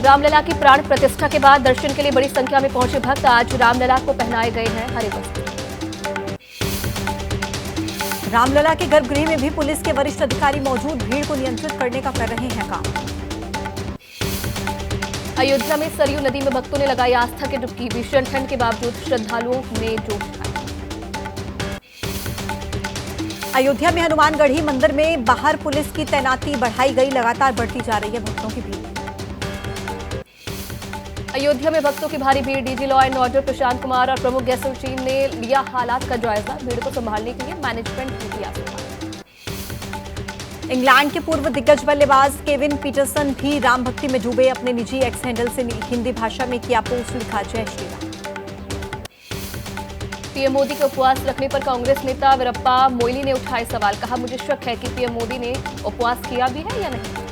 रामलला की प्राण प्रतिष्ठा के बाद दर्शन के लिए बड़ी संख्या में पहुंचे भक्त। आज रामलला को पहनाए गए हैं हरे वस्त्र। रामलला के गर्भगृह में भी पुलिस के वरिष्ठ अधिकारी मौजूद, भीड़ को नियंत्रित करने का कर रहे हैं काम। अयोध्या में सरयू नदी में भक्तों ने लगाई आस्था की डुबकी। भीषण ठंड के बावजूद श्रद्धालुओं में जोश आया। अयोध्या में हनुमानगढ़ी मंदिर में बाहर पुलिस की तैनाती बढ़ाई गई, लगातार बढ़ती जा रही है भक्तों की भीड़। अयोध्या में भक्तों की भारी भीड़। DG law and order Prashant Kumar और प्रमुख गेस्ट टीम ने लिया हालात का जायजा। भीड़ को संभालने के लिए मैनेजमेंट ने किया सुधार। इंग्लैंड के पूर्व दिग्गज बल्लेबाज केविन पीटरसन भी राम भक्ति में डूबे। अपने निजी एक्स हैंडल से हिंदी भाषा में किया पोस्ट, लिखा जय श्री राम। पीएम मोदी के उपवास रखने पर कांग्रेस नेता वीरप्पा मोइली ने उठाए सवाल। कहा, मुझे शक है कि पीएम मोदी ने उपवास किया भी है या नहीं।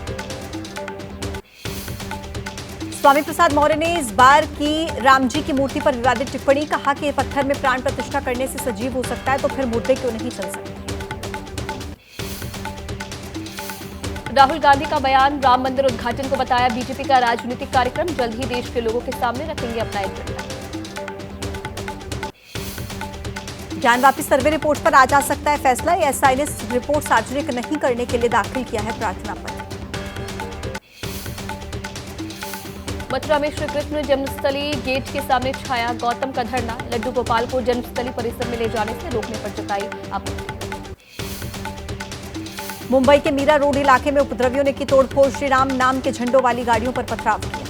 स्वामी प्रसाद मौर्य ने इस बार की राम जी की मूर्ति पर विवादित टिप्पणी। कहा कि पत्थर में प्राण प्रतिष्ठा करने से सजीव हो सकता है, तो फिर मुद्दे क्यों नहीं चल सकते। राहुल गांधी का बयान, राम मंदिर उद्घाटन को बताया बीजेपी का राजनीतिक कार्यक्रम। जल्द ही देश के लोगों के सामने रखेंगे अपना एजेंडा। ज्ञान वापी सर्वे रिपोर्ट पर आ जा सकता है फैसला। एसआई ने रिपोर्ट सार्वजनिक नहीं करने के लिए दाखिल किया है प्रार्थना पत्र। मथुरा में श्री कृष्ण जन्मस्थली गेट के सामने छाया गौतम का धरना। लड्डू गोपाल को जन्मस्थली परिसर में ले जाने से रोकने पर जताई आपत्ति। मुंबई के मीरा रोड इलाके में उपद्रवियों ने की तोड़फोड़। श्री राम नाम के झंडों वाली गाड़ियों पर पथराव किया।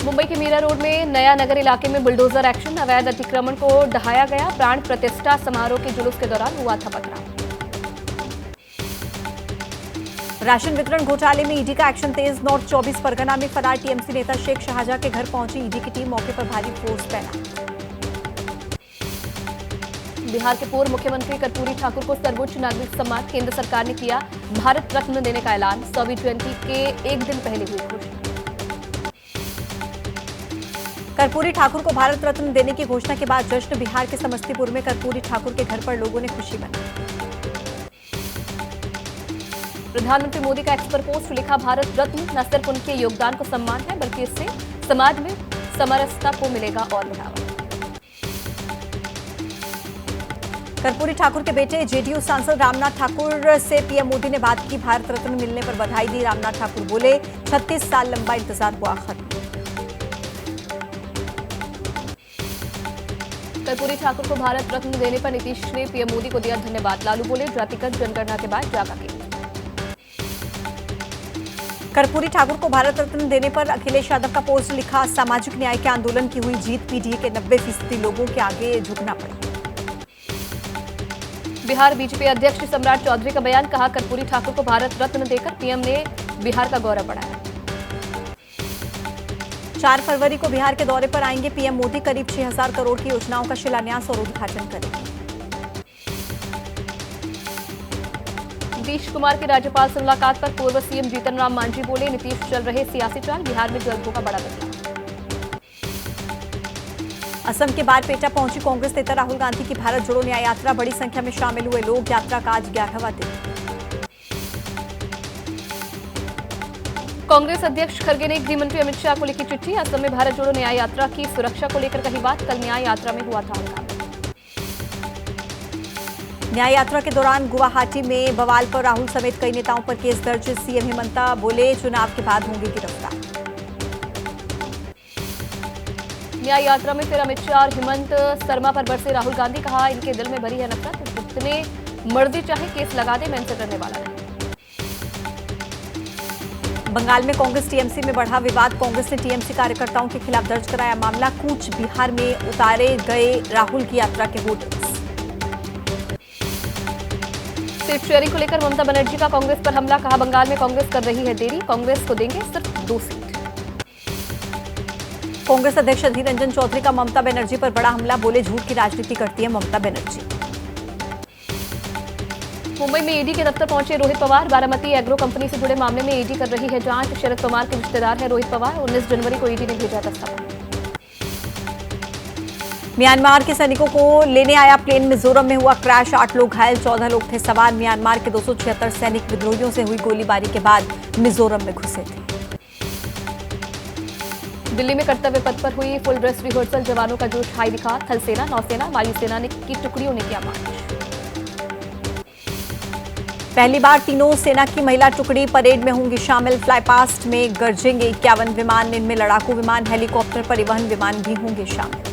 मुंबई के मीरा रोड में नया नगर इलाके में बुलडोजर एक्शन। अवैध अतिक्रमण को ढहाया गया। प्राण प्रतिष्ठा समारोह के जुलूस के दौरान हुआ था पथराव। राशन वितरण घोटाले में ईडी का एक्शन तेज। नॉर्थ 24 परगना में फरार टीएमसी नेता शेख शाहजहां के घर पहुंची ईडी की टीम। मौके पर भारी फोर्स तैनात। बिहार के पूर्व मुख्यमंत्री कर्पूरी ठाकुर को सर्वोच्च नागरिक सम्मान। केंद्र सरकार ने किया भारत रत्न देने का ऐलान। सौवीं जयंती के एक दिन पहले हुई घोषणा। कर्पूरी ठाकुर को भारत रत्न देने की घोषणा के बाद जश्न। बिहार के समस्तीपुर में कर्पूरी ठाकुर के घर पर लोगों ने खुशी मनाई। प्रधानमंत्री मोदी का एक्स पर पोस्ट, लिखा, भारत रत्न न सिर्फ उनके योगदान को सम्मान है, बल्कि इससे समाज में समरसता को मिलेगा और बढ़ावा। कर्पूरी ठाकुर के बेटे जेडीयू सांसद रामनाथ ठाकुर से पीएम मोदी ने बात की। भारत रत्न मिलने पर बधाई दी। रामनाथ ठाकुर बोले, 36 साल लंबा इंतजार हुआ खत्म। कर्पूरी ठाकुर को भारत रत्न देने पर नीतीश ने पीएम मोदी को दिया धन्यवाद। लालू बोले, जातिगत जनगणना के बाद जागा केंद्र। कर्पूरी ठाकुर को भारत रत्न देने पर अखिलेश यादव का पोस्ट, लिखा, सामाजिक न्याय के आंदोलन की हुई जीत। पीडीए के 90% लोगों के आगे झुकना पड़ा। बिहार बीजेपी अध्यक्ष सम्राट चौधरी का बयान। कहा, कर्पूरी ठाकुर को भारत रत्न देकर पीएम ने बिहार का गौरव बढ़ाया। 4 फरवरी को बिहार के दौरे पर आएंगे पीएम मोदी। करीब 6000 करोड़ की योजनाओं का शिलान्यास और उद्घाटन करेंगे। नीतीश कुमार के राज्यपाल से मुलाकात पर पूर्व सीएम जीतन राम मांझी बोले, नीतीश चल रहे सियासी चाल। बिहार में जल्द होगा बड़ा बदलाव। असम के बारपेटा पहुंची कांग्रेस नेता राहुल गांधी की भारत जोड़ो न्याय यात्रा। बड़ी संख्या में शामिल हुए लोग। यात्रा का आज 11वां दिन। कांग्रेस अध्यक्ष खड़गे ने गृह मंत्री अमित शाह को लिखी चिट्ठी। असम में भारत जोड़ो न्याय यात्रा की सुरक्षा को लेकर कही बात। कल न्याय यात्रा में हुआ था हंगामा। न्याय यात्रा के दौरान गुवाहाटी में बवाल पर राहुल समेत कई नेताओं पर केस दर्ज। सीएम हेमंता बोले, चुनाव के बाद होंगे गिरफ्तार। न्याय यात्रा में फिर अमित शाह और हेमंत शर्मा पर बरसे राहुल गांधी। कहा, इनके दिल में भरी है नफरत। जितने मर्जी चाहे केस लगा दे, मैं इनसे डरने वाला नहीं। बंगाल में कांग्रेस टीएमसी में बढ़ा विवाद। कांग्रेस ने टीएमसी कार्यकर्ताओं के खिलाफ दर्ज कराया मामला। कूच बिहार में उतारे गए राहुल की यात्रा के होर्डिंग्स। सीट शेयरिंग को लेकर ममता बनर्जी का कांग्रेस पर हमला। कहा, बंगाल में कांग्रेस कर रही है देरी। कांग्रेस को देंगे सिर्फ 2 सीट। कांग्रेस अध्यक्ष अधीर रंजन चौधरी का ममता बनर्जी पर बड़ा हमला। बोले, झूठ की राजनीति करती है ममता बनर्जी। मुंबई में ईडी के दफ्तर पहुंचे रोहित पवार। बारामती एग्रो कंपनी से जुड़े मामले में ईडी कर रही है जांच। शरद पवार के रिश्तेदार है रोहित पवार। 19 जनवरी को ईडी ने भेजा दस्तावेज। म्यांमार के सैनिकों को लेने आया प्लेन मिजोरम में हुआ क्रैश, 8 लोग घायल, 14 लोग थे सवार। म्यांमार के 276 सैनिक विद्रोहियों से हुई गोलीबारी के बाद मिजोरम में घुसे थे। दिल्ली में कर्तव्य पथ पर हुई फुल ड्रेस रिहर्सल, जवानों का जोश हाई दिखा। थल सेना, नौसेना, वायुसेना की टुकड़ियों ने किया मार्च। पहली बार तीनों सेना की महिला टुकड़ी परेड में होंगी शामिल। फ्लाई पास्ट में गरजेंगे 51 विमान, इनमें लड़ाकू विमान, हेलीकॉप्टर, परिवहन विमान भी होंगे शामिल।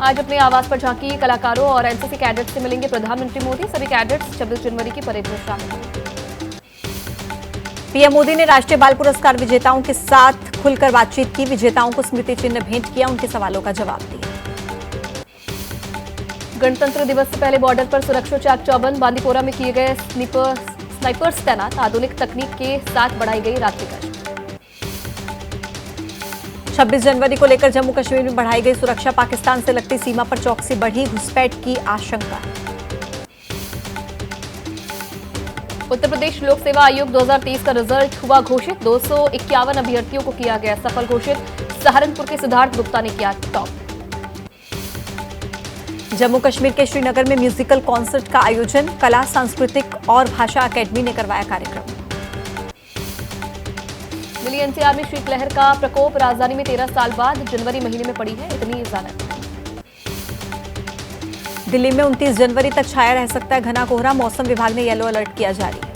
आज अपने आवास पर झांकी कलाकारों और एनसीसी कैडेट से मिलेंगे प्रधानमंत्री मोदी। सभी कैडेट्स 26 जनवरी की परेड में शामिल होंगे। पीएम मोदी ने राष्ट्रीय बाल पुरस्कार विजेताओं के साथ खुलकर बातचीत की। विजेताओं को स्मृति चिन्ह भेंट किया, उनके सवालों का जवाब दिया। गणतंत्र दिवस से पहले बॉर्डर पर सुरक्षा चाक चौबंद, बांदीपोरा में किए गए स्नाइपर्स तैनात। आधुनिक तकनीक के साथ बढ़ाई गई रात्रि गश्त। 26 जनवरी को लेकर जम्मू कश्मीर में बढ़ाई गई सुरक्षा, पाकिस्तान से लगती सीमा पर चौकसी बढ़ी, घुसपैठ की आशंका। उत्तर प्रदेश लोक सेवा आयोग 2023 का रिजल्ट हुआ घोषित, 251 अभ्यर्थियों को किया गया सफल घोषित। सहारनपुर के सिद्धार्थ गुप्ता ने किया टॉप। जम्मू कश्मीर के श्रीनगर में म्यूजिकल कॉन्सर्ट का आयोजन, कला, सांस्कृतिक और भाषा अकेडमी ने करवाया कार्यक्रम। मिली एनसीआर में शीतलहर का प्रकोप, राजधानी में 13 साल बाद जनवरी महीने में पड़ी है इतनी इजाजत। दिल्ली में 29 जनवरी तक छाया रह सकता है घना कोहरा, मौसम विभाग ने येलो अलर्ट किया जारी।